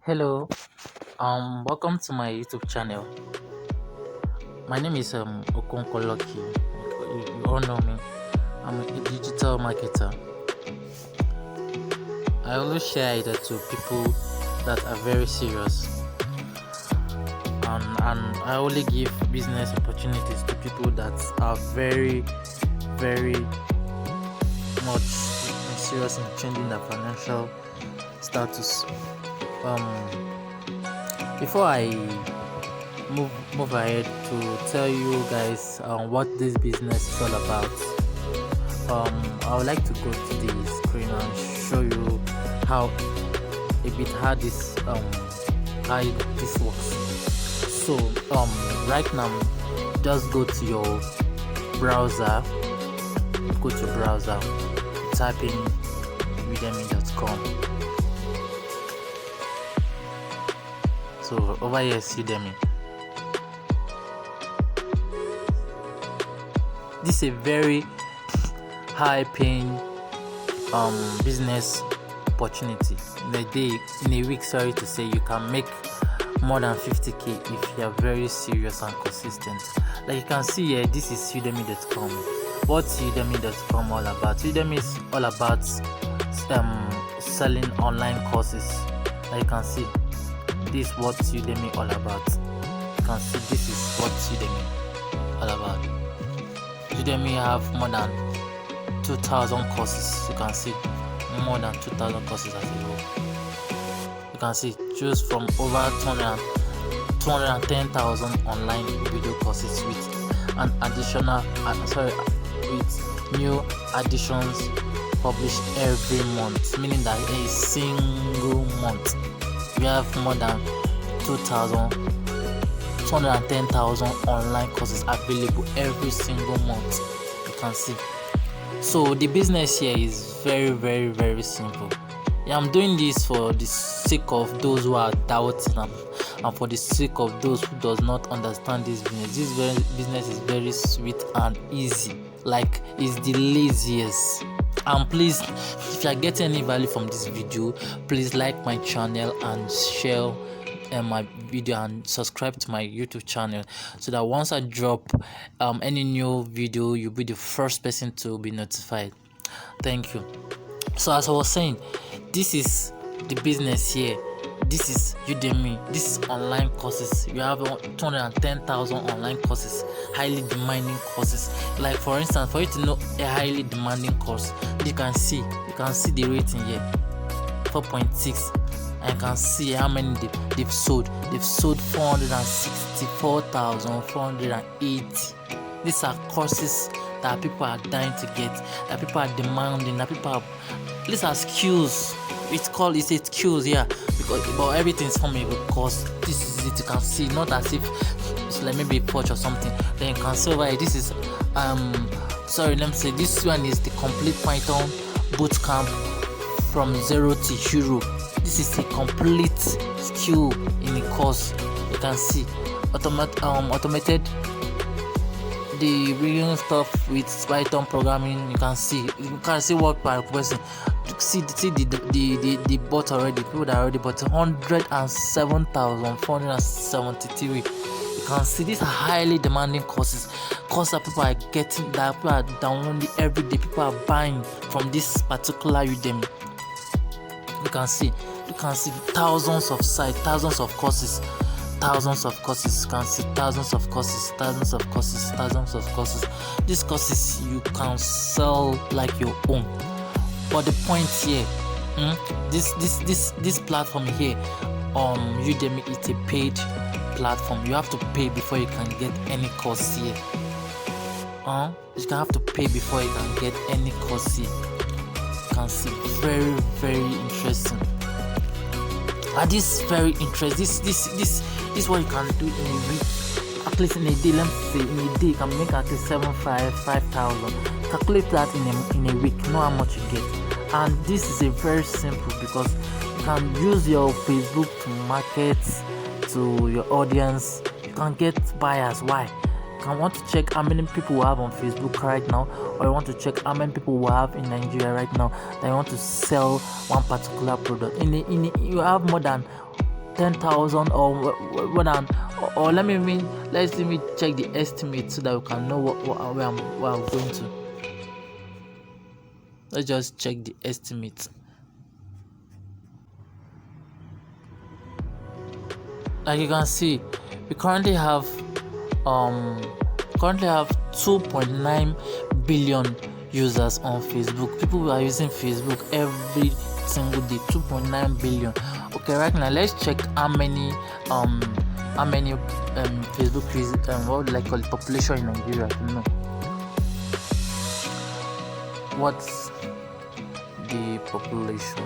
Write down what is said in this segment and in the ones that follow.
Hello, welcome to my YouTube channel. My name is Okonkwo Lucky. You all know me. I'm a digital marketer. I always share it to people that are very serious, and I only give business opportunities to people that are very, very much serious in changing their financial status. Before I move ahead to tell you guys what this business is all about, I would like to go to the screen and show you how how this works. So right now, just go to your browser, type in udemy.com. So over here is Udemy. This is a very high paying business opportunity. In a week, sorry to say, you can make more than 50k if you are very serious and consistent. Like you can see here, this is udemy.com. What's udemy.com all about? Udemy is all about selling online courses. Like you can see, this is what Udemy all about. You can see this is what Udemy all about. Udemy have more than 2,000 courses. You can see more than 2,000 courses as a whole. You can see choose from over 210,000 online video courses with an additional with new additions published every month, meaning that a single month we have more than 210,000 online courses available every single month. You can see. So the business here is very, very, very simple. I'm doing this for the sake of those who are doubting and for the sake of those who does not understand this business. This business is very sweet and easy. Like it's the laziest. And please, if you are getting any value from this video, please like my channel and share my video and subscribe to my YouTube channel, so that once I drop any new video, you'll be the first person to be notified. Thank you. So as I was saying, this is the business here. This is Udemy. This is online courses. You have 210,000 online courses, highly demanding courses. Like for instance, for you to know a highly demanding course, you can see the rating here, 4.6, and you can see how many they've sold. They've sold 464,480. These are courses that people are dying to get, that people are demanding, that people are. These are skills. It's a skills, yeah, but everything's for me because this is it. You can see, not as if it's like maybe a porch or something. Then you can see over here, this is this one is the complete Python bootcamp from 0 to hero. This is a complete skill in a course. You can see automated the real stuff with Python programming. You can see what per person. See the bot already. People that already bought 107,473. You can see these are highly demanding courses that people are getting, that people are downloading every day. People are buying from this particular Udemy. You can see thousands of sites, thousands of courses. You can see thousands of courses. These courses you can sell like your own. But the point here, this platform here, Udemy, is a paid platform. You have to pay before you can get any course here. You can have to pay before you can get any course here. You can see very, very interesting. And this very interesting. This is what you can do in a week. At least in a day, let me say in a day you can make at least 5,000. Calculate that in a week, know how much you get. And this is a very simple, because you can use your Facebook to market to your audience. You can get buyers. Why? You can want to check how many people we have on Facebook right now, or you want to check how many people we have in Nigeria right now that you want to sell one particular product. You have more than 10,000 or more than, or let me check the estimate so that we can know where I'm going to. Let's just check the estimate. Like you can see, we currently have 2.9 billion users on Facebook. People who are using Facebook every single day, 2.9 billion. Okay, right now let's check how many Facebook users, what would I call it, population in Nigeria. No, what's the population?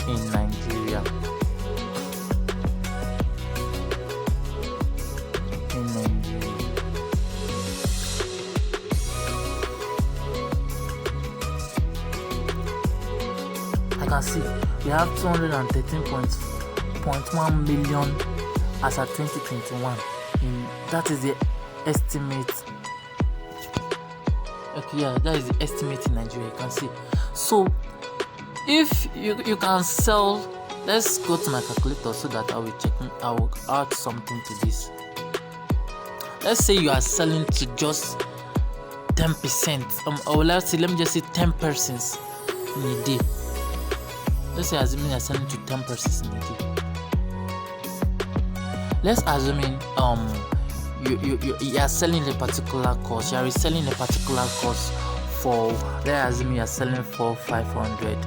In Nigeria. I can see we have 213.1 million as at 2021. That is the estimate. Okay, yeah, that is the estimate in Nigeria. You can see. So if you can sell, let's go to my calculator so that I will add something to this. Let's say you are selling to just 10%, or let me just say 10 persons in a day. Let's say assuming you are selling to 10 persons in a day. Let's assuming you are selling a particular course. You are reselling a particular course for, let's assume you are selling for 500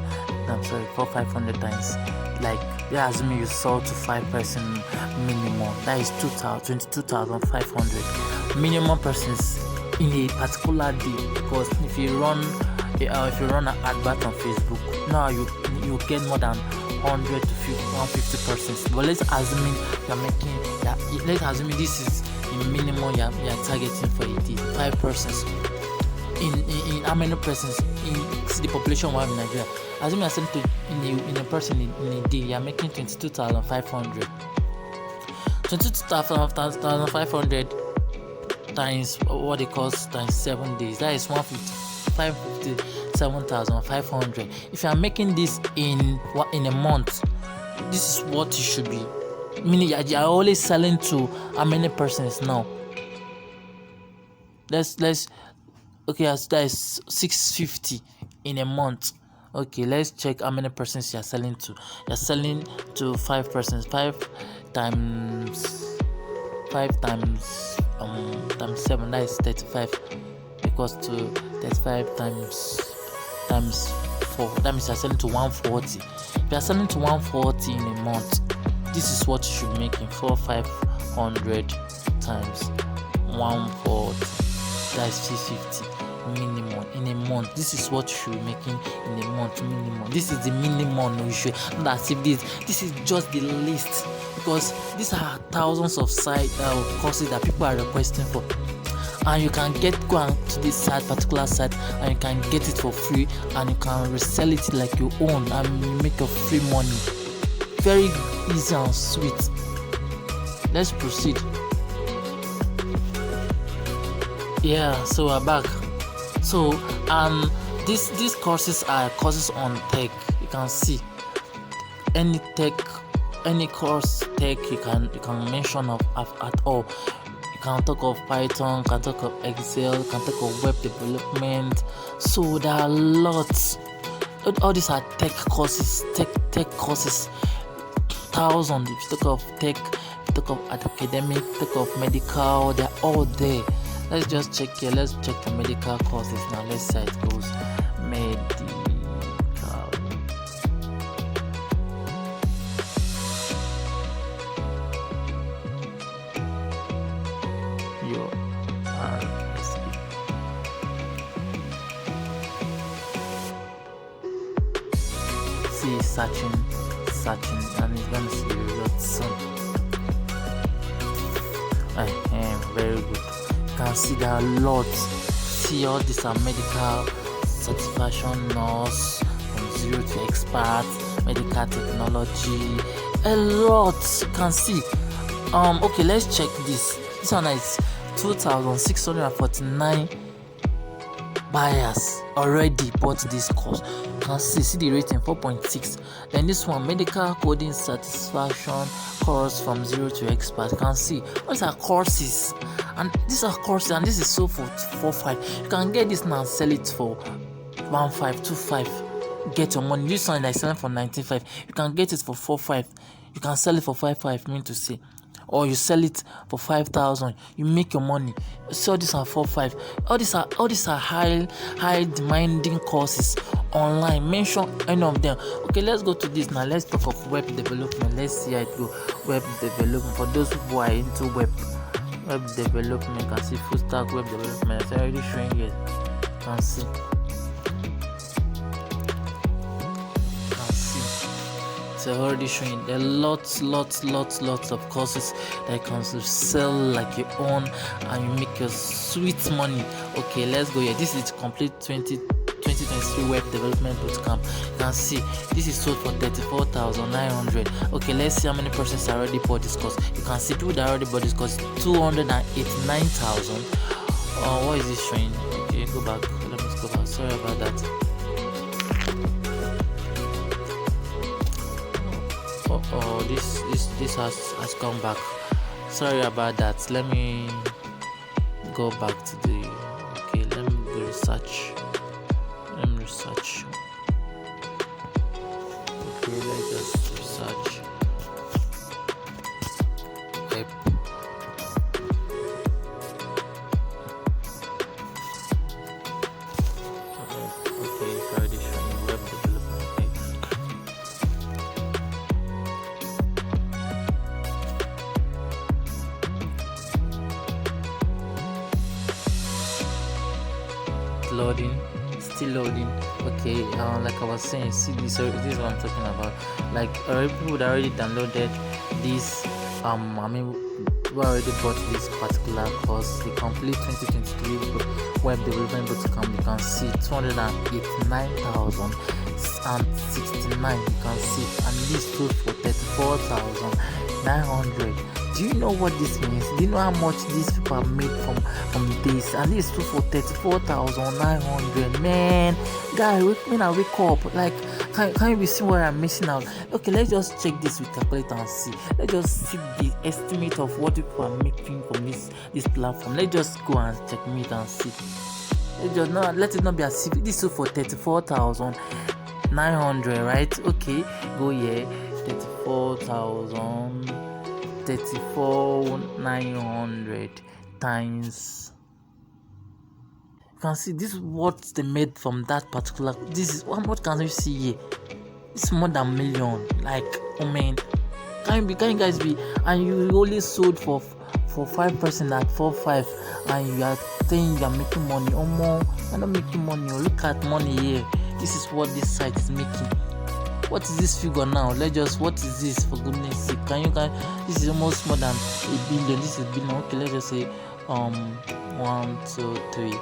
times. Like, let's assume you sold to 5 person minimum. That is 22,500 minimum persons in a particular day. Because if you run an advert on Facebook, now you get more than 100 to 150 persons. But let's assume let's assume this is the minimum you are targeting for a day, 5 persons. In how many persons in the population we have in Nigeria? Assume you are selling to in a person in a day, you are making 22,500. 22,500 times what it costs times 7 days. That is 557,500. If you are making this in a month, this is what you should be. Meaning you are always selling to how many persons now? Let's okay, that is 650 in a month. Okay, let's check how many persons you are selling to. You are selling to 5 persons. 5 times 7, that is 35. Equals to 35 times 4. That means you are selling to 140. If you are selling to 140 in a month, this is what you should make in 500 times 140. That is 350 minimum in a month. This is what you should be making in a month minimum. This is the minimum you should. Not as if this is just the list, because these are thousands of site courses that people are requesting for, and you can go on to this particular site and you can get it for free, and you can resell it like your own and you make your free money. Very easy and sweet. Let's proceed. Yeah, so we're back. So these courses are courses on tech. You can see any course tech you can mention of at all. You can talk of Python, can talk of Excel, can talk of web development. So there are lots. All these are tech courses, tech courses. Thousands. If you talk of tech, if you talk of academic, talk of medical, they're all there. Let's just check here. Let's check the medical courses now. Let's see how it goes. Medical. See, searching, and it's gonna see the results soon. Very good. You can see there are lots. See, all these are medical certification, nurse, from zero to expert, medical technology, a lot. You can see. Okay, let's check this. This one is 2,649 buyers already bought this course. You can see the rating 4.6. Then this one, medical coding satisfaction course from 0 to expert. You can see these are courses, and these are courses, and this is so for 4.5. You can get this now and sell it for 1.525. Get your money. This one is selling for 95. You can get it for 4.5. You can sell it for 5.5. Mean to say, or you sell it for 5,000. You make your money. So these are 4.5. All these are high demanding courses online. Mention any of them. Okay, let's go to this now. Let's talk of web development. Let's see how it go. Web development for those who are into web development. You can see full stack web development. It's already showing here. You can see. It's already showing there are lots of courses that you can sell like your own, and you make your sweet money. Okay, let's go here. This is complete 2023 web development bootcamp. You can see this is sold for 34,900. Okay, let's see how many persons already bought this course. You can see people that already bought this course 289,000. What is this showing? Okay, go back. Let me go back. Sorry about that. This has come back. Sorry about that. Let me go back to the. Okay, let me go research. Okay, let's just research. Web. Okay, it's already showing web development. Okay. Still loading. Okay, like I was saying, see this is what I'm talking about. Like people that already downloaded this, we already bought this particular course. The complete 2023 web development bootcamp. You can see 289,069. You can see, and this sold for 34,900. Do you know what this means? Do you know how much these people made from this? And this sold for 34,900. Man, guys, wake up. Like, can you be seeing where I'm missing out? Okay, let's just check this with calculator and see. Let's just see the estimate of what people are making from this platform. Let's just go and check it and see. Let it not be as if this sold for 34,900, right? Okay, go here. 34,900 times. You can see this is what they made from that particular. This is what can you see here? It's more than $1 million. Like, oh man, can you guys be? And you only sold for 5% at 4.5, and you are saying you are making money. Oh more, you're not making money. Look at money here. This is what this site is making. What is this figure now? What is this, for goodness sake? This is almost more than $1 billion. This is billion. Okay, let's just say 1, 2, 3.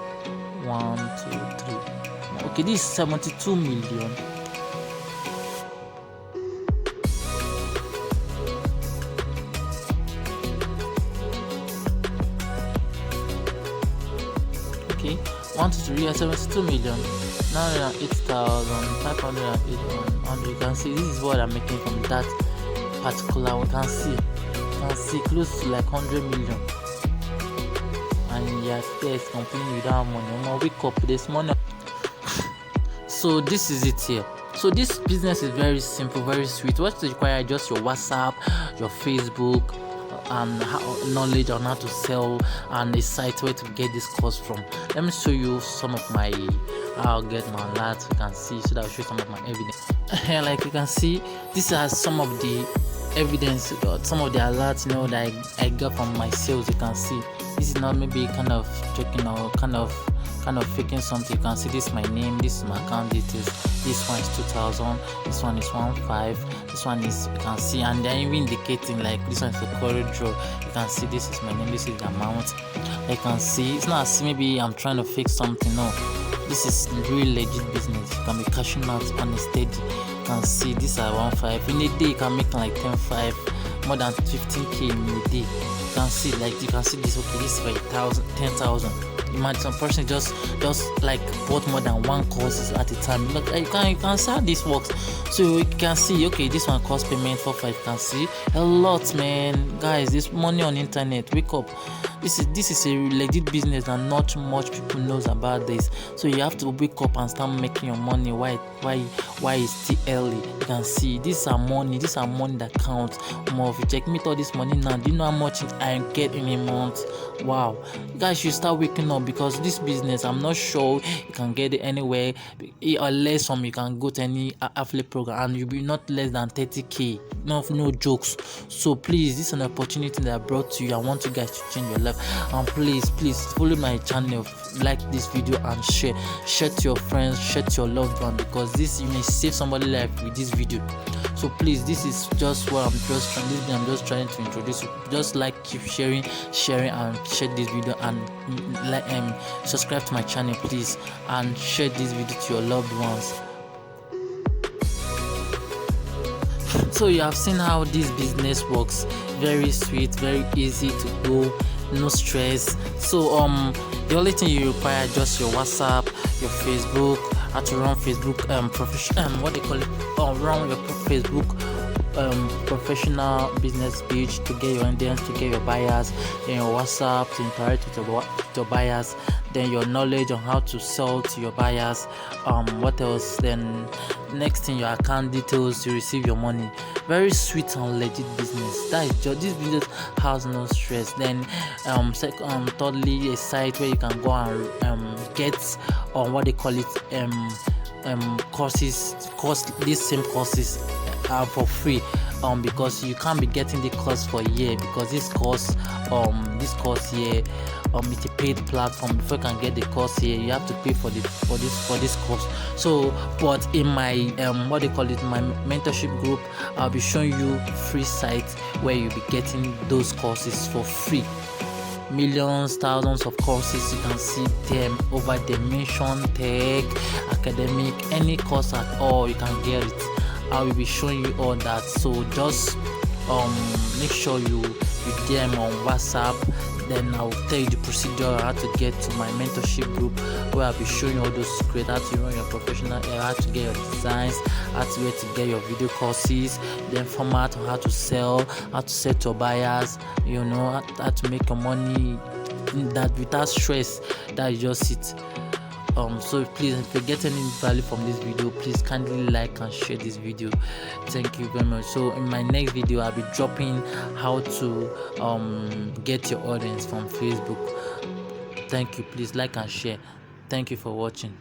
Okay, this is 72 million. Okay, 1, 2, 3, 72 million. 908,581. You can see this is what I'm making from that particular. You can see close to like 100 million. And yes, it's complaining without money. I'm gonna wake up this morning. So this is it here. So this business is very simple, very sweet. What's required? Just your WhatsApp, your Facebook, and knowledge on how to sell, and a site where to get this course from. Let me show you some of my I'll get my alerts. You can see, so that I'll show you some of my evidence. Like you can see, this has some of the evidence, some of the alerts that I got from my sales. You can see this is not maybe kind of joking or kind of faking something. You can see this is my name, this is my account details, this one is 2,000, this one is 1.5, this one is, you can see, and they're even indicating like this one is the corridor. You can see this is my name, this is the amount. You can see it's not as maybe I'm trying to fake something. No, this is really legit business. You can be cashing out on a steady. You can see this at 1.5 in a day. You can make like 10.5. more than 15k in a day. You can see, like, you can see this. Okay, this is for 1,000, 10,000. Imagine some person just like bought more than one courses at a time. Look, you can see how this works. So you can see, okay, this one cost payment for 5. You can see a lot, man. Guys, this money on internet. Wake up. This is a legit business and not much people knows about this. So you have to wake up and start making your money. Why it's still early? You can see these are money that counts. More if you check me all this money now, do you know how much I get in a month? Wow, you guys should start waking up, because this business, I'm not sure you can get it anywhere, unless you can go to any affiliate program and you'll be not less than 30k. No jokes. So please, this is an opportunity that I brought to you. I want you guys to change your life, and please follow my channel, like this video and share to your friends, share to your loved one, because this, you may save somebody's life with this video. So please, this is just what I'm just trying to introduce you. Just like, keep sharing and share this video, and subscribe to my channel please, and share this video to your loved ones. So you have seen how this business works. Very sweet, very easy to do, no stress. So the only thing you require just your WhatsApp, your Facebook, how to run Facebook what they call it, run your Facebook professional business page to get your audience, to get your buyers, then your WhatsApp to interact with your buyers, then your knowledge on how to sell to your buyers. What else? Then next thing, your account details to receive your money. Very sweet and legit business. That is just, this business has no stress. Then thirdly, a site where you can go and get what they call it these same courses for free, because you can't be getting the course for a year, because this course here, it's a paid platform. Before you can get the course here, you have to pay for this course. So but in my what they call it, my mentorship group, I'll be showing you free sites where you'll be getting those courses for free. Millions, thousands of courses, you can see them over dimension, tech, academic, any course at all, you can get it. I will be showing you all that. So just make sure you DM on WhatsApp, then I'll tell you the procedure, how to get to my mentorship group, where I'll be showing you all those secrets, how to run your professional, how to get your designs, how to get your video courses, then format on how to sell to your buyers, you know, how to make your money that without stress, that is just it. So please, if you get any value from this video, please kindly like and share this video. Thank you very much. So in my next video, I'll be dropping how to get your audience from Facebook. Thank you. Please like and share. Thank you for watching.